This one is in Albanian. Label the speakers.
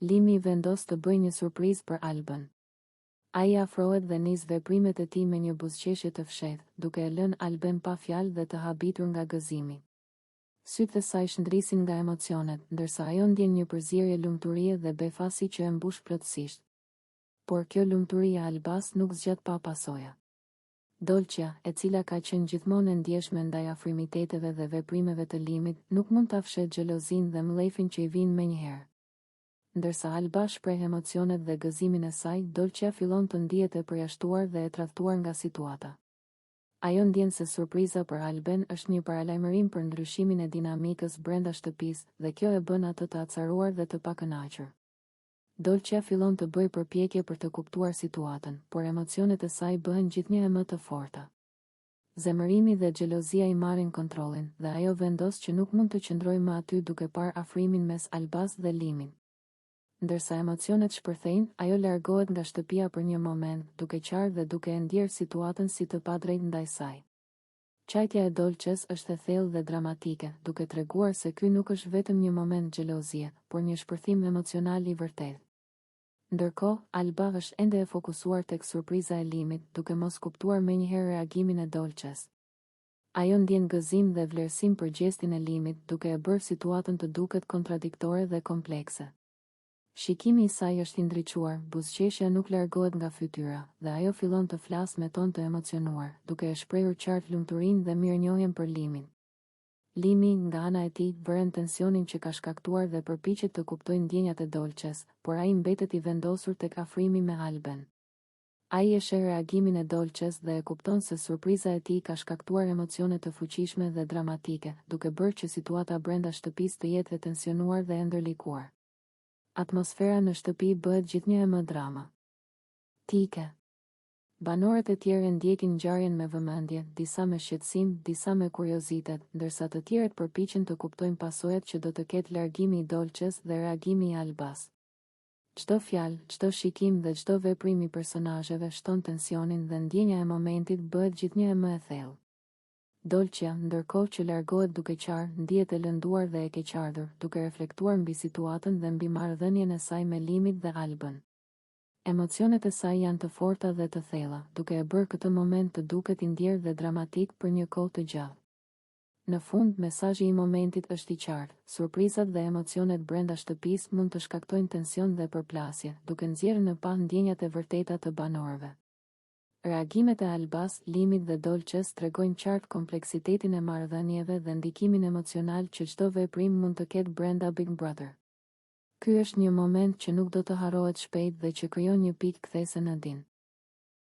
Speaker 1: Limi vendos të bëjë një surprizë për Albën. Ai afrohet dhe nis veprimet e tij me një buzëqeshje të fshehtë, duke e lënë Albën pa fjalë dhe të habitur nga gëzimi. Sytë e saj shndrisin nga emocionet, ndërsa ajo ndjen një përzierje lumturie dhe befasi që e mbush plotësisht. Por kjo lumturi e Albas nuk zgjat pa pasoja. Dolçja, e cila ka qenë gjithmonë e ndjeshme ndaj afrimiteteve dhe veprimeve të Limit, nuk mund ta fshet xhelozinë dhe mllëfin që i vijnë menjëherë. Ndërsa Alba shpreh emocionet dhe gëzimin e saj, Dolçja fillon të ndihet e përjashtuar dhe e tradhtuar nga situata. Ajo ndjen se surpriza për Alben është një paralajmërim për ndryshimin e dinamikës brenda shtëpisë dhe kjo e bën atë të acaruar dhe të pakënaqur. Dolçja fillon të bëjë përpjekje për të kuptuar situatën, por emocionet e saj bëhen gjithnjë më të forta. Zemërimi dhe xhelozia i marrin kontrollin dhe ajo vendos që nuk mund të qëndrojë më aty duke parë afrimin mes Albas dhe Limin. Ndërsa emocionet shpërthejnë, ajo largohet nga shtëpia për një moment, duke qarë dhe duke e ndjerë situatën si të padrejtë ndaj saj. Çajtja e Dolçes është e thellë dhe dramatike, duke treguar se ky nuk është vetëm një moment xhelozie, por një shpërthim emocional i vërtetë. Ndërkohë, Alba është ende e fokusuar tek surpriza e Limit, duke mos kuptuar menjëherë reagimin e Dolçes. Ajo ndjen gëzim dhe vlerësim për gjestin e Limit, duke e bërë situatën të duket kontradiktore dhe komplekse. Shikimi i saj është i ndriçuar, buzëqeshja nuk largohet nga fytyra, dhe ajo fillon të flasë me ton të emocionuar, duke e shprehur qartë lumturinë dhe mirënjohjen për Limin. Limi, nga ana e tij, vëren tensionin që ka shkaktuar dhe përpiqet të kuptojë ndjenjat e Dolçes, por ai mbetet i vendosur tek afrimi me Alben. Ai e sheh reagimin e Dolçes dhe e kupton se surpriza e tij ka shkaktuar emocione të fuqishme dhe dramatike, duke bërë që situata brenda shtëpisë të jetë e tensionuar dhe e ndërlikuar. Atmosfera në shtëpi bëhet gjithnjë më dramatike. Banorët e tjerë ndjekin ngjarjen me vëmendje, disa me shqetësim, disa me kuriozitet, ndërsa të tjerët përpiqen të kuptojnë pasojat që do të ketë largimi i Dolçes dhe reagimi i Albas. Çdo fjalë, çdo shikim dhe çdo veprim i personazheve shton tensionin dhe ndjenja e momentit bëhet gjithnjë më e thellë. Dolçja, ndërkohë që largohet duke qarë, ndihet e lënduar dhe e keqardhur, duke reflektuar mbi situatën dhe mbi marrëdhënien e saj me Limit dhe Albën. Emocionet e saj janë të forta dhe të thella, duke e bërë këtë moment të duket i ndjerë dhe dramatik për një kohë të gjatë. Në fund, mesazhi i momentit është i qartë: surprizat dhe emocionet brenda shtëpisë mund të shkaktojnë tension dhe përplasje, duke nxjerrë në pa ndjenjat e vërteta të banorëve. Reagimet e Albas, Limit dhe Dolçes tregojnë qartë kompleksitetin e marrëdhënieve dhe ndikimin emocional që çdo veprim mund të ketë brenda Big Brother. Ky është një moment që nuk do të harrohet shpejt dhe që krijon një pikë kthese në din.